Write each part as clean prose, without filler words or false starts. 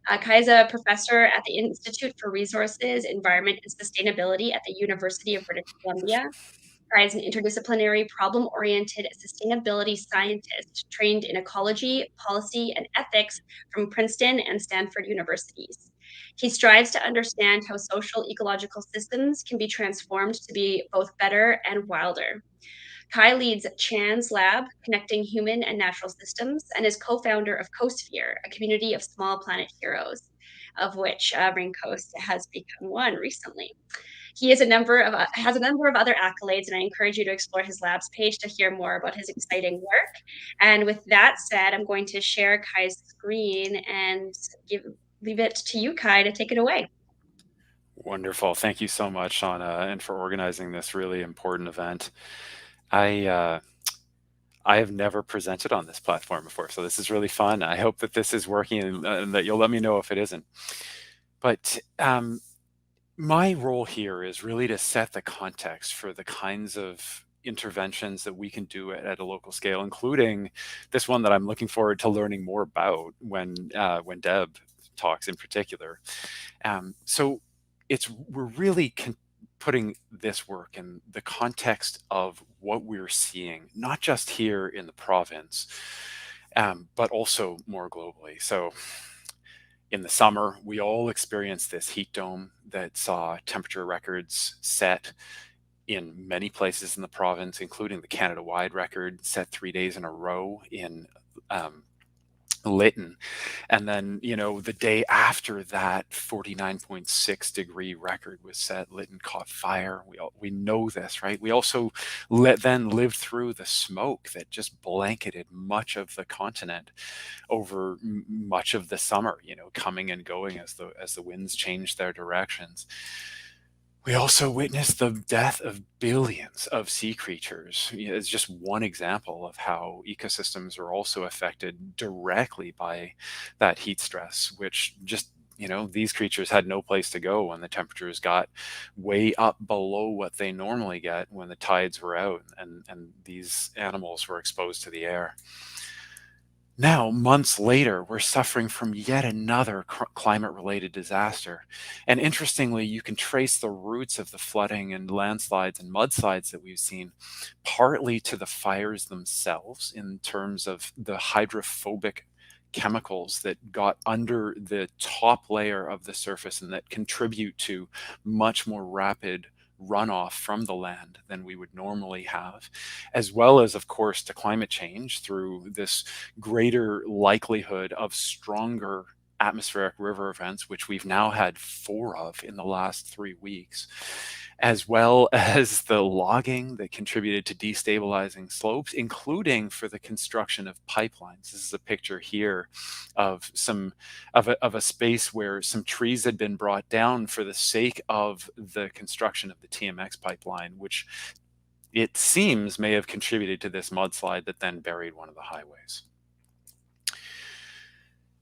Kai is a professor at the Institute for Resources, Environment, and Sustainability at the University of British Columbia. Kai is an interdisciplinary, problem-oriented sustainability scientist trained in ecology, policy, and ethics from Princeton and Stanford Universities. He strives to understand how social ecological systems can be transformed to be both better and wilder. Kai leads Chan's Lab, connecting human and natural systems, and is co-founder of CoSphere, a community of small planet heroes, of which Raincoast has become one recently. He has a number of other accolades, and I encourage you to explore his labs page to hear more about his exciting work. And with that said, I'm going to share Kai's screen and leave it to you, Kai, to take it away. Wonderful. Thank you so much, Shauna, and for organizing this really important event. I uh, I have never presented on this platform before, so this is really fun. I hope that this is working and that you'll let me know if it isn't. But my role here is really to set the context for the kinds of interventions that we can do at a local scale, including this one that I'm looking forward to learning more about when Deb talks in particular. So we're really putting this work in the context of what we're seeing, not just here in the province, but also more globally. So in the summer, we all experienced this heat dome that saw temperature records set in many places in the province, including the Canada-wide record set 3 days in a row in um, Lytton. And then, the day after that 49.6-degree record was set, Lytton caught fire. We know this, right? We also then lived through the smoke that just blanketed much of the continent over much of the summer, coming and going as the winds changed their directions. We also witnessed the death of billions of sea creatures. It's just one example of how ecosystems are also affected directly by that heat stress, which just, these creatures had no place to go when the temperatures got way up below what they normally get when the tides were out and these animals were exposed to the air. Now, months later, we're suffering from yet another climate-related disaster. And interestingly, you can trace the roots of the flooding and landslides and mudslides that we've seen partly to the fires themselves in terms of the hydrophobic chemicals that got under the top layer of the surface and that contribute to much more rapid runoff from the land than we would normally have, as well as, of course, to climate change through this greater likelihood of stronger atmospheric river events, which we've now had 4 of in the last 3 weeks, as well as the logging that contributed to destabilizing slopes, including for the construction of pipelines. This is a picture here of a space where some trees had been brought down for the sake of the construction of the TMX pipeline, which it seems may have contributed to this mudslide that then buried one of the highways.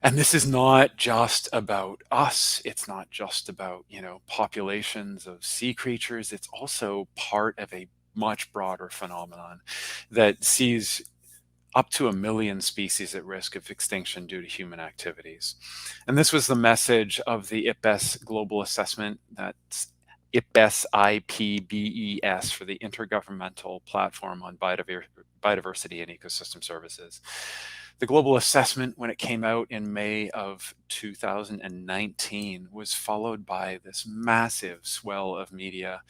And this is not just about us. It's not just about, populations of sea creatures. It's also part of a much broader phenomenon that sees up to 1 million species at risk of extinction due to human activities. And this was the message of the IPBES Global Assessment. That's IPBES, IPBES, for the Intergovernmental Platform on Biodiversity and Ecosystem Services. The global assessment, when it came out in May of 2019, was followed by this massive swell of media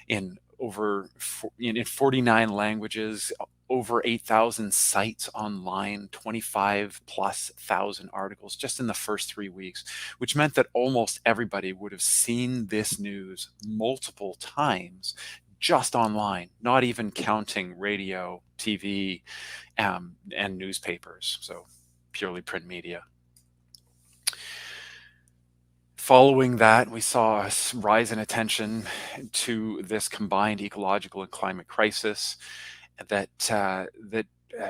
in 49 languages, over 8,000 sites online, 25 plus thousand articles just in the first 3 weeks, which meant that almost everybody would have seen this news multiple times just online, not even counting radio, TV, and newspapers, so purely print media. Following that, we saw a rise in attention to this combined ecological and climate crisis that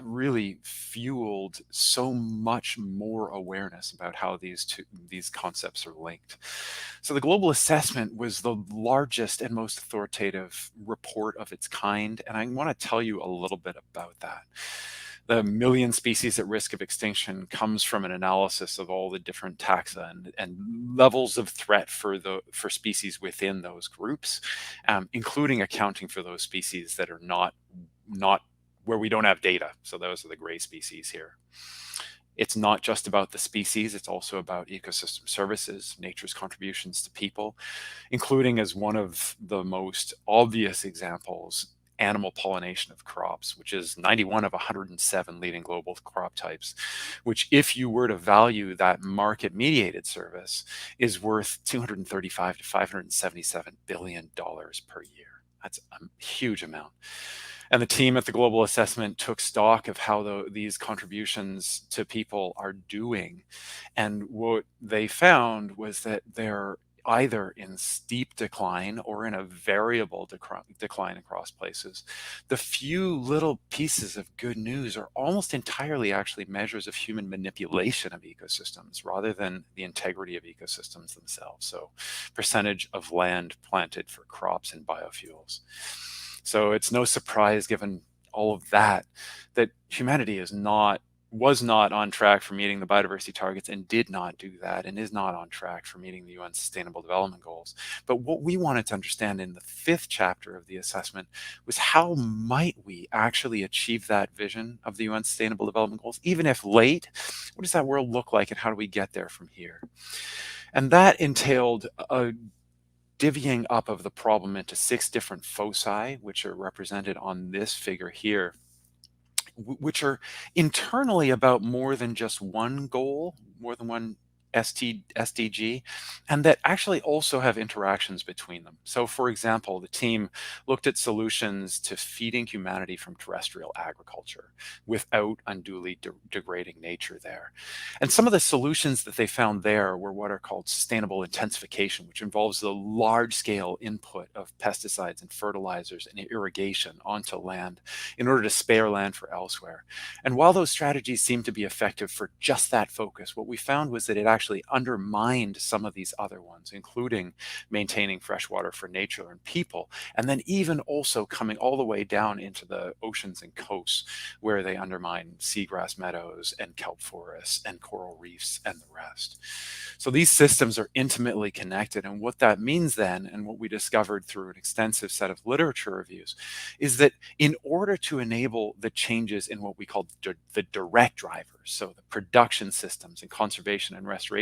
really fueled so much more awareness about how these concepts are linked. So the global assessment was the largest and most authoritative report of its kind, and I want to tell you a little bit about that. The million species at risk of extinction comes from an analysis of all the different taxa and levels of threat for species within those groups, including accounting for those species that are not where we don't have data. So those are the gray species here. It's not just about the species, it's also about ecosystem services, nature's contributions to people, including, as one of the most obvious examples, animal pollination of crops, which is 91 of 107 leading global crop types, which, if you were to value that market mediated service, is worth 235 to 577 billion dollars per year. That's a huge amount. And the team at the Global Assessment took stock of how these contributions to people are doing. And what they found was that they're either in steep decline or in a variable decline across places. The few little pieces of good news are almost entirely actually measures of human manipulation of ecosystems rather than the integrity of ecosystems themselves. So percentage of land planted for crops and biofuels. So it's no surprise, given all of that, that humanity was not on track for meeting the biodiversity targets and did not do that, and is not on track for meeting the UN Sustainable Development Goals. But what we wanted to understand in the 5th chapter of the assessment was, how might we actually achieve that vision of the UN Sustainable Development Goals, even if late? What does that world look like, and how do we get there from here? And that entailed a divvying up of the problem into 6 different foci, which are represented on this figure here, which are internally about more than just one goal, more than one SDG, and that actually also have interactions between them. So, for example, the team looked at solutions to feeding humanity from terrestrial agriculture without unduly degrading nature there. And some of the solutions that they found there were what are called sustainable intensification, which involves the large-scale input of pesticides and fertilizers and irrigation onto land in order to spare land for elsewhere. And while those strategies seem to be effective for just that focus, what we found was that it actually undermined some of these other ones, including maintaining fresh water for nature and people, and then even also coming all the way down into the oceans and coasts, where they undermine seagrass meadows and kelp forests and coral reefs and the rest. So these systems are intimately connected, and what that means then, and what we discovered through an extensive set of literature reviews, is that in order to enable the changes in what we call the direct drivers, so the production systems and conservation and restoration,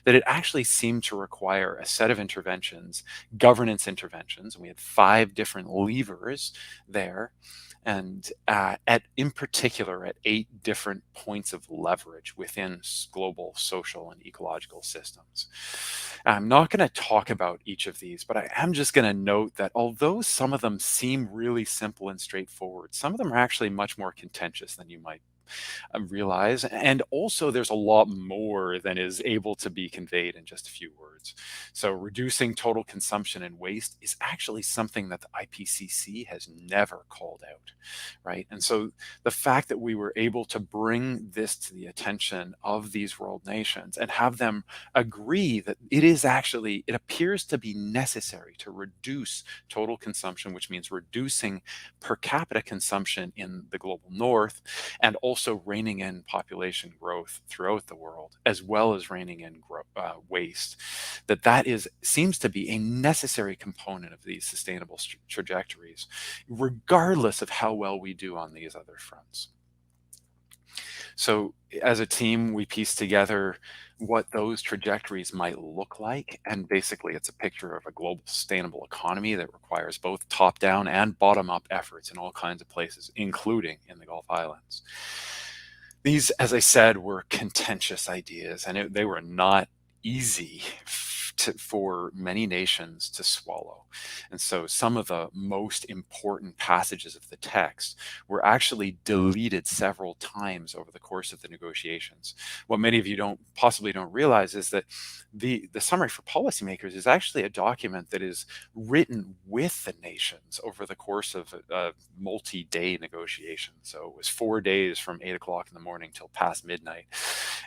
that it actually seemed to require a set of interventions, governance interventions, and we had 5 different levers there, and in particular at 8 different points of leverage within global social and ecological systems. I'm not going to talk about each of these, but I am just going to note that although some of them seem really simple and straightforward, some of them are actually much more contentious than you might realize. And also, there's a lot more than is able to be conveyed in just a few words. So reducing total consumption and waste is actually something that the IPCC has never called out, right? And so the fact that we were able to bring this to the attention of these world nations and have them agree that it appears to be necessary to reduce total consumption, which means reducing per capita consumption in the global north, and also reining in population growth throughout the world, as well as reining in waste, seems to be a necessary component of these sustainable trajectories, regardless of how well we do on these other fronts. So as a team, we pieced together what those trajectories might look like. And basically, it's a picture of a global sustainable economy that requires both top-down and bottom-up efforts in all kinds of places, including in the Gulf Islands. These, as I said, were contentious ideas, and they were not easy for many nations to swallow. And so some of the most important passages of the text were actually deleted several times over the course of the negotiations. What many of you possibly don't realize is that the summary for policymakers is actually a document that is written with the nations over the course of a multi-day negotiation. So it was 4 days from 8 o'clock in the morning till past midnight,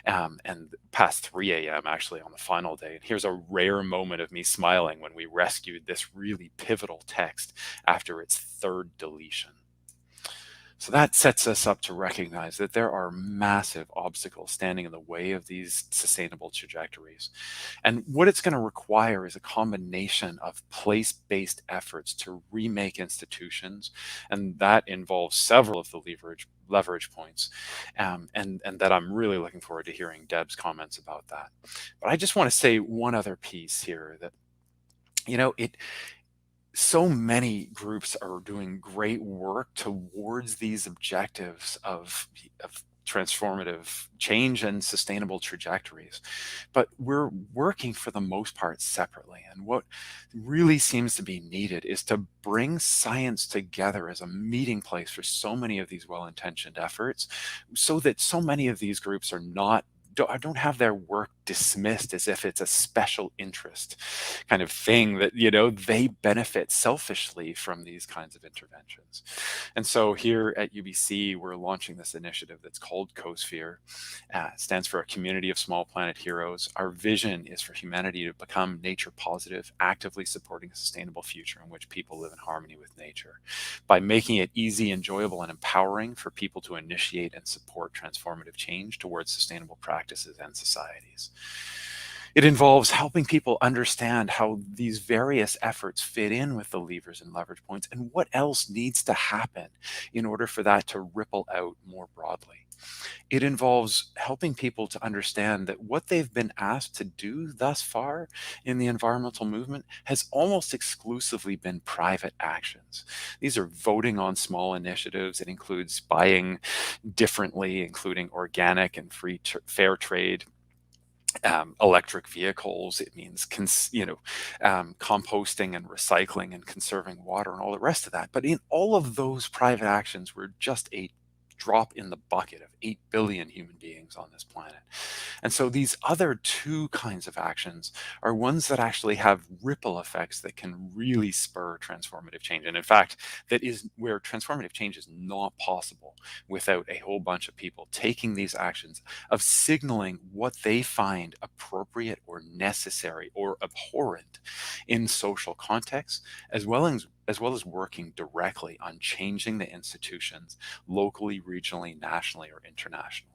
and past 3 a.m. actually on the final day. And here's a rare moment of me smiling when we rescued this really pivotal text after its 3rd deletion. So that sets us up to recognize that there are massive obstacles standing in the way of these sustainable trajectories. And what it's going to require is a combination of place-based efforts to remake institutions, and that involves several of the leverage points, and that I'm really looking forward to hearing Deb's comments about that. But I just want to say one other piece here that, it so many groups are doing great work towards these objectives of transformative change and sustainable trajectories. But we're working for the most part separately. And what really seems to be needed is to bring science together as a meeting place for so many of these well-intentioned efforts, so that so many of these groups are not don't have their work dismissed as if it's a special interest kind of thing, that they benefit selfishly from these kinds of interventions. And so here at UBC, we're launching this initiative that's called CoSphere. Stands for a community of small planet heroes. Our vision is for humanity to become nature positive, actively supporting a sustainable future in which people live in harmony with nature, by making it easy, enjoyable, and empowering for people to initiate and support transformative change towards sustainable practices and societies. It involves helping people understand how these various efforts fit in with the levers and leverage points, and what else needs to happen in order for that to ripple out more broadly. It involves helping people to understand that what they've been asked to do thus far in the environmental movement has almost exclusively been private actions. These are voting on small initiatives. It includes buying differently, including organic and fair trade, electric vehicles. It means composting and recycling and conserving water and all the rest of that. But in all of those private actions, we're just a drop in the bucket of 8 billion human beings on this planet. And so these other two kinds of actions are ones that actually have ripple effects that can really spur transformative change. And in fact, that is where transformative change is not possible without a whole bunch of people taking these actions of signaling what they find appropriate or necessary or abhorrent in social contexts, as well as working directly on changing the institutions locally, regionally, nationally, or internationally.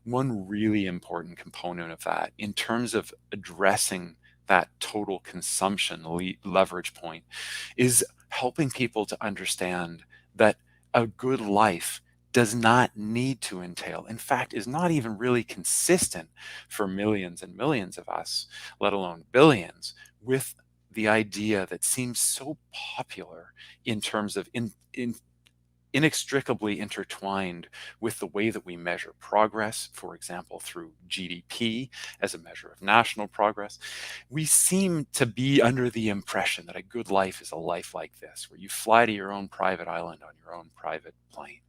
One really important component of that, in terms of addressing that total consumption leverage point, is helping people to understand that a good life does not need to entail, in fact, is not even really consistent for millions and millions of us, let alone billions, with the idea that seems so popular in terms of inextricably intertwined with the way that we measure progress, for example, through GDP as a measure of national progress. We seem to be under the impression that a good life is a life like this, where you fly to your own private island on your own private plane.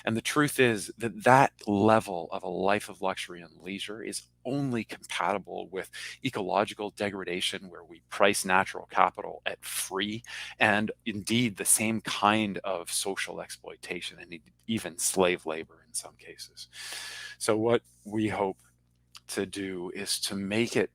And the truth is that that level of a life of luxury and leisure is only compatible with ecological degradation, where we price natural capital at free, and indeed the same kind of social exploitation and even slave labor in some cases. So what we hope to do is to make it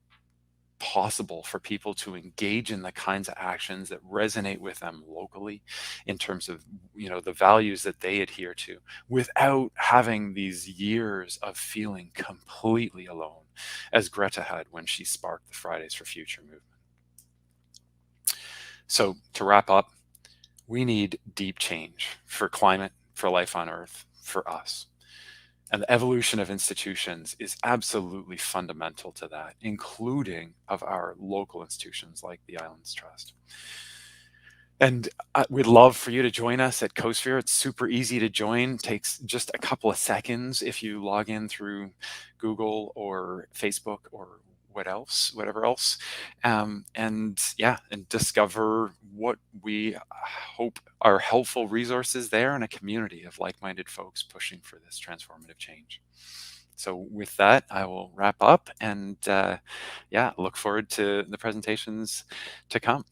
possible for people to engage in the kinds of actions that resonate with them locally, in terms of the values that they adhere to, without having these years of feeling completely alone, as Greta had when she sparked the Fridays for Future movement. So to wrap up, we need deep change for climate, for life on Earth, for us. And the evolution of institutions is absolutely fundamental to that, including of our local institutions like the Islands Trust. And we'd love for you to join us at CoSphere. It's super easy to join. Takes just a couple of seconds if you log in through Google or Facebook or whatever else. And discover what we hope are helpful resources there, and a community of like-minded folks pushing for this transformative change. So with that, I will wrap up and look forward to the presentations to come.